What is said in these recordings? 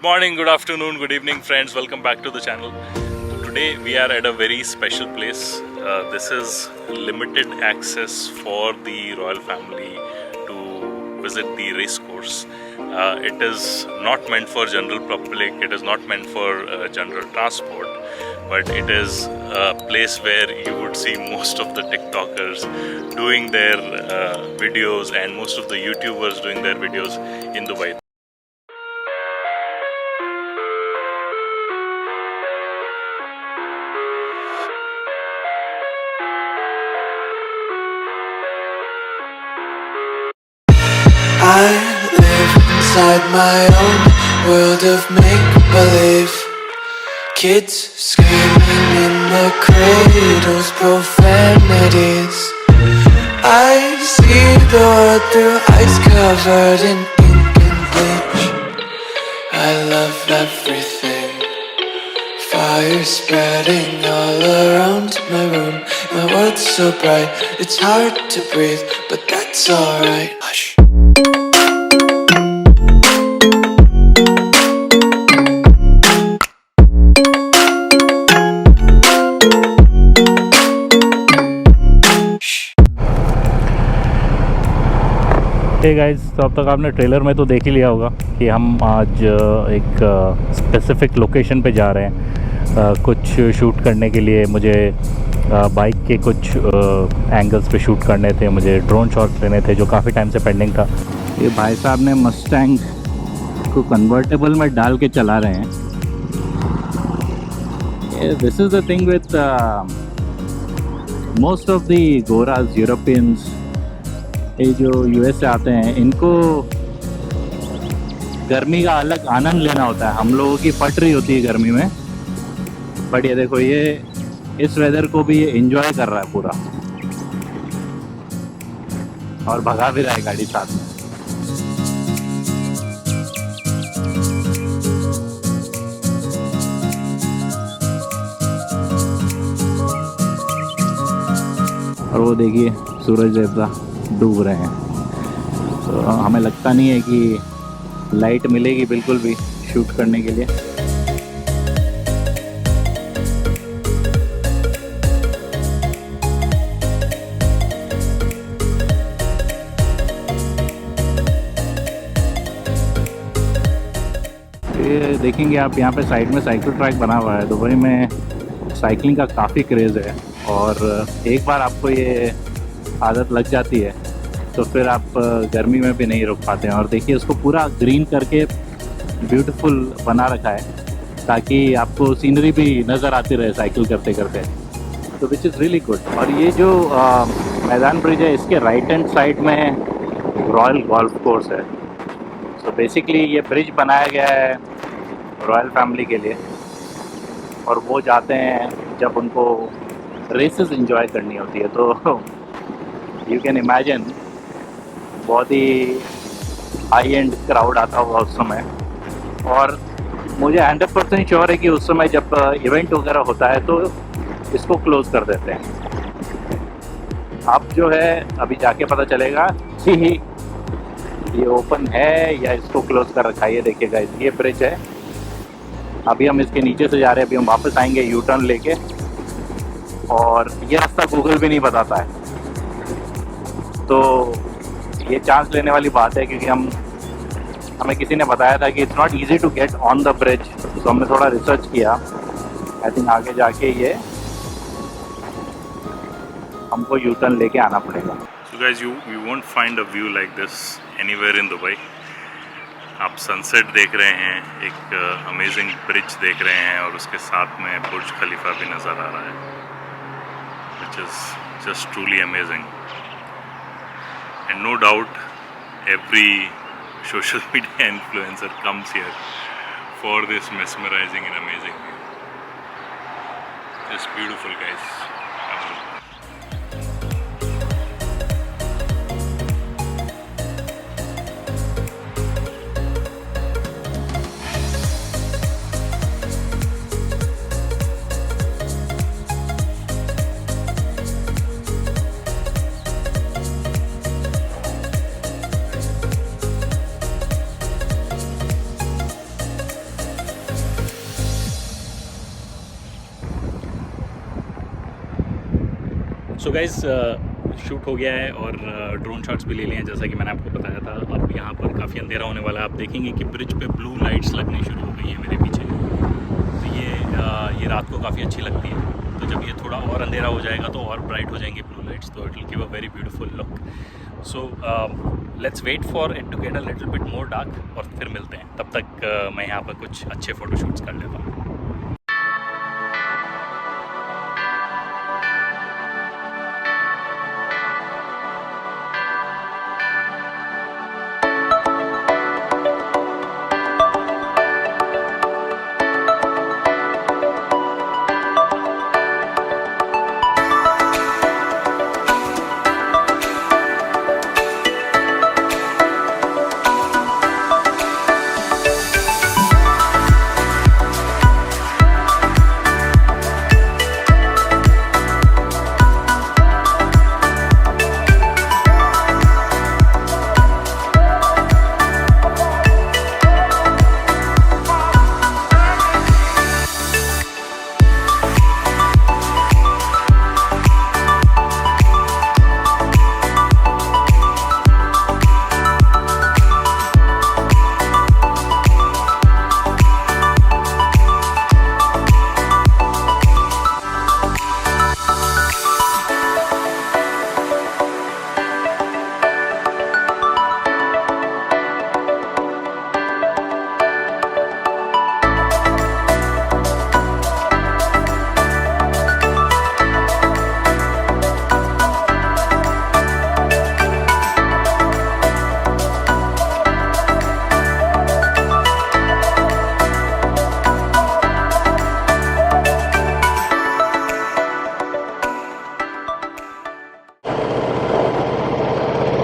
morning, good afternoon, good evening, friends. Welcome back to the channel. Today we are at a very special place. This is limited access for the royal family to visit the race course. It is not meant for general public. It is not meant for general transport. But it is a place where you would see most of the TikTokers doing their videos and most of the YouTubers doing their videos in Dubai. I live inside my own world of make-believe. Kids screaming in the cradles, profanities. I see the world through ice covered in ink and bleach. I love everything. Fire spreading all around my room. My world's so bright, it's hard to breathe, but that's alright. Hush. Hey guys, तो अब तक आपने trailer में तो देख ही लिया होगा कि हम आज एक स्पेसिफिक लोकेशन पे जा रहे हैं कुछ शूट करने के लिए। मुझे बाइक के कुछ एंगल्स पे शूट करने थे, मुझे ड्रोन शॉट्स लेने थे जो काफ़ी टाइम से पेंडिंग था। ये भाई साहब ने मस्टैंग को कन्वर्टेबल में डाल के चला रहे हैं। This is the thing with most of the Goraj Europeans, ये जो यूएस से आते हैं, इनको गर्मी का अलग आनंद लेना होता है। हम लोगों की फट रही होती है गर्मी में, बट ये देखो, ये इस वेदर को भी ये एंजॉय कर रहा है पूरा, और भगा भी रहा है गाड़ी साथ में। और वो देखिए, सूरज देवता डूब रहे हैं। तो हमें लगता नहीं है कि लाइट मिलेगी बिल्कुल भी शूट करने के लिए। ये देखेंगे आप, यहाँ पे साइड में साइकिल ट्रैक बना हुआ है। दुबई में साइकिलिंग का काफ़ी क्रेज़ है, और एक बार आपको ये आदत लग जाती है तो फिर आप गर्मी में भी नहीं रुक पाते हैं। और देखिए, उसको पूरा ग्रीन करके ब्यूटीफुल बना रखा है ताकि आपको सीनरी भी नज़र आती रहे साइकिल करते करते, तो विच इज़ रियली गुड। और ये जो मैदान ब्रिज है, इसके राइट हैंड साइड में रॉयल गोल्फ कोर्स है। सो बेसिकली ये ब्रिज बनाया गया है रॉयल फैमिली के लिए, और वो जाते हैं जब उनको रेसेस एंजॉय करनी होती है। तो यू कैन इमेजिन बहुत ही हाई एंड क्राउड आता हुआ उस समय। और मुझे 100% श्योर है कि उस समय जब इवेंट वगैरह होता है तो इसको क्लोज़ कर देते हैं। अब जो है, अभी जाके पता चलेगा कि ये ओपन है या इसको क्लोज़ कर रखा है। ये देखिएगा, ये ब्रिज है। अभी हम इसके नीचे से जा रहे हैं, अभी हम वापस आएंगे यू टर्न लेके, और ये रास्ता गूगल भी नहीं बताता है। तो ये चांस लेने वाली बात है, क्योंकि हमें किसी ने बताया था कि it's not easy to get on the bridge. तो हमने थोड़ा रिसर्च किया। आई थिंक आगे जाके ये हमको यू टर्न लेके आना पड़ेगा। So guys, you won't find a view like this anywhere in Dubai. आप सनसेट देख रहे हैं, एक अमेजिंग ब्रिज देख रहे हैं, और उसके साथ में बुर्ज खलीफा भी नज़र आ रहा है, which is just truly amazing. And no doubt every social media influencer comes here for this mesmerizing and amazing view. Just beautiful, guys. So guys shoot हो गया है और ड्रोन शॉट्स भी ले लिए हैं जैसा कि मैंने आपको बताया था। अब यहाँ पर काफ़ी अंधेरा होने वाला है। आप देखेंगे कि ब्रिज पे ब्लू लाइट्स लगनी शुरू हो गई हैं मेरे पीछे। तो ये रात को काफ़ी अच्छी लगती है। तो जब ये थोड़ा और अंधेरा हो जाएगा तो और ब्राइट हो जाएंगे ब्लू लाइट्स, तो it will give a very beautiful look. So let's wait for it to get a little bit more dark और फिर मिलते हैं। तब तक मैं यहाँ पर कुछ अच्छे फ़ोटोशूट्स कर लेता हूँ।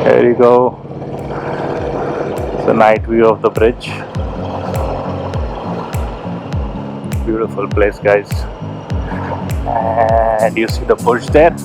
There you go. It's a night view of the bridge. Beautiful place, guys. And you see the Burj there?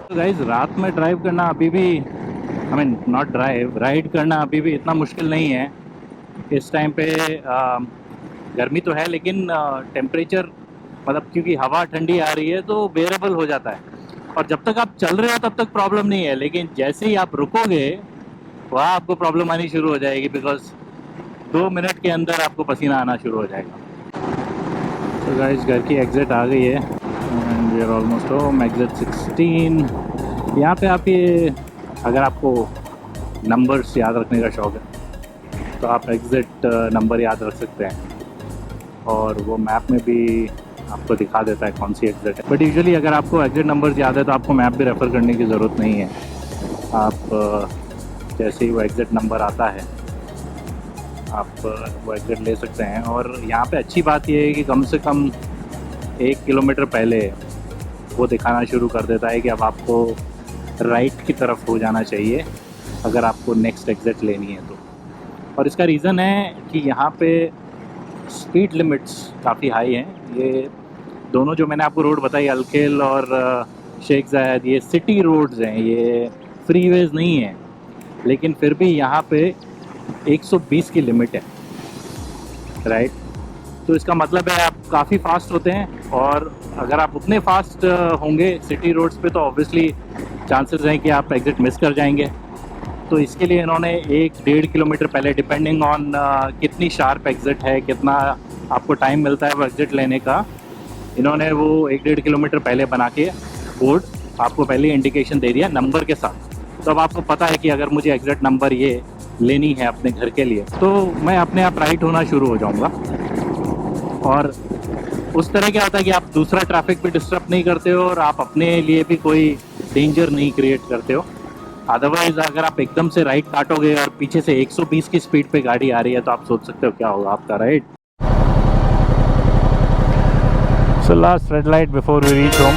तो गाइज रात में ड्राइव करना अभी भी नॉट ड्राइव राइड करना अभी भी इतना मुश्किल नहीं है। इस टाइम पे गर्मी तो है लेकिन टेम्परेचर मतलब क्योंकि हवा ठंडी आ रही है तो बेरेबल हो जाता है। और जब तक आप चल रहे हो तब तक प्रॉब्लम नहीं है, लेकिन जैसे ही आप रुकोगे वहाँ आपको प्रॉब्लम आनी शुरू हो जाएगी, बिकॉज 2 मिनट के अंदर आपको पसीना आना शुरू हो जाएगा। तो गाइस घर की एग्ज़िट आ गई है and we are almost home. Exit 16। यहाँ पे आप ये अगर आपको नंबर्स याद रखने का शौक़ है तो आप एग्ज़िट नंबर याद रख सकते हैं और वो मैप में भी आपको दिखा देता है कौन सी एग्ज़िट है। बट यूजुअली अगर आपको एग्ज़िट नंबर्स याद है तो आपको मैप भी रेफ़र करने की ज़रूरत नहीं है। आप जैसे ही वो एग्ज़िट नंबर आता है आप वो एग्ज़िट ले सकते हैं। और यहाँ पे अच्छी बात ये है कि कम से कम 1 किलोमीटर पहले वो दिखाना शुरू कर देता है कि अब आपको राइट की तरफ हो जाना चाहिए अगर आपको नेक्स्ट एग्ज़िट लेनी है तो। और इसका रीज़न है कि यहाँ पे स्पीड लिमिट्स काफ़ी हाई हैं। ये दोनों जो मैंने आपको रोड बताई अलखेल और शेख जायद, ये सिटी रोड्स हैं, ये फ्रीवेज नहीं हैं, लेकिन फिर भी यहाँ पे 120 की लिमिट है, राइट। तो इसका मतलब है आप काफ़ी फास्ट होते हैं और अगर आप उतने फास्ट होंगे सिटी रोड्स पे तो ऑब्वियसली चांसेस हैं कि आप एग्ज़िट मिस कर जाएंगे। तो इसके लिए इन्होंने 1-1.5 किलोमीटर पहले डिपेंडिंग ऑन कितनी शार्प एग्ज़िट है, कितना आपको टाइम मिलता है वो एग्ज़िट लेने का, इन्होंने वो 1-1.5 किलोमीटर पहले बना के बोर्ड आपको पहले इंडिकेशन दे दिया नंबर के साथ। तो अब आपको पता है कि अगर मुझे एग्ज़ैक्ट नंबर ये लेनी है अपने घर के लिए तो मैं अपने आप राइट होना शुरू हो जाऊंगा। और उस तरह क्या होता है कि आप दूसरा ट्रैफिक भी डिस्टर्ब नहीं करते हो और आप अपने लिए भी कोई डेंजर नहीं क्रिएट करते हो। अदरवाइज़ अगर आप एकदम से राइट काटोगे और पीछे से 120 की स्पीड पे गाड़ी आ रही है तो आप सोच सकते हो क्या होगा आपका, right. So last red light before we reach home.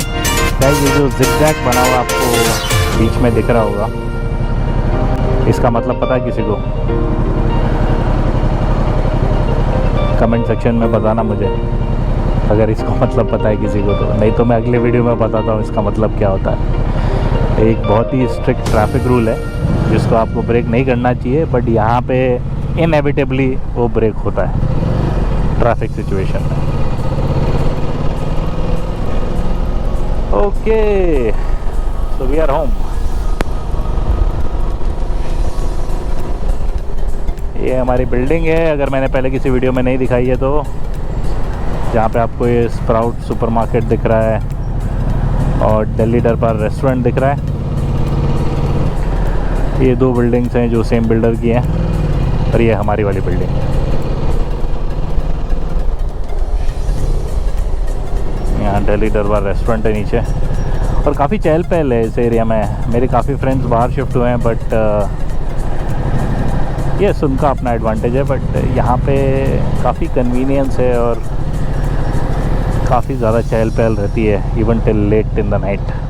Guys ये जो जिगजैग बना हुआ आपको बीच में दिख रहा होगा, इसका मतलब पता है किसी को? कमेंट सेक्शन में बताना मुझे, अगर इसको मतलब पता है किसी को तो, नहीं तो मैं अगले वीडियो में बताता हूँ इसका मतलब क्या होता है। एक बहुत ही स्ट्रिक्ट ट्रैफिक रूल है जिसको आपको ब्रेक नहीं करना चाहिए, बट यहाँ पे इनएविटेबली वो ब्रेक होता है ट्रैफिक सिचुएशन में। Okay, so we are home. ये हमारी बिल्डिंग है, अगर मैंने पहले किसी वीडियो में नहीं दिखाई है तो, जहाँ पे आपको ये स्प्राउट सुपरमार्केट दिख रहा है और दिल्ली दरबार रेस्टोरेंट दिख रहा है। ये दो बिल्डिंग्स हैं जो सेम बिल्डर की हैं, और ये हमारी वाली बिल्डिंग है। यहाँ दिल्ली दरबार रेस्टोरेंट है नीचे, और काफ़ी चहल पहल है इस एरिया में। मेरे काफ़ी फ्रेंड्स बाहर शिफ्ट हुए हैं, बट यस उनका अपना एडवांटेज है, बट यहाँ पे काफ़ी कन्वीनियंस है और काफ़ी ज़्यादा चहल पहल रहती है even till late in the night.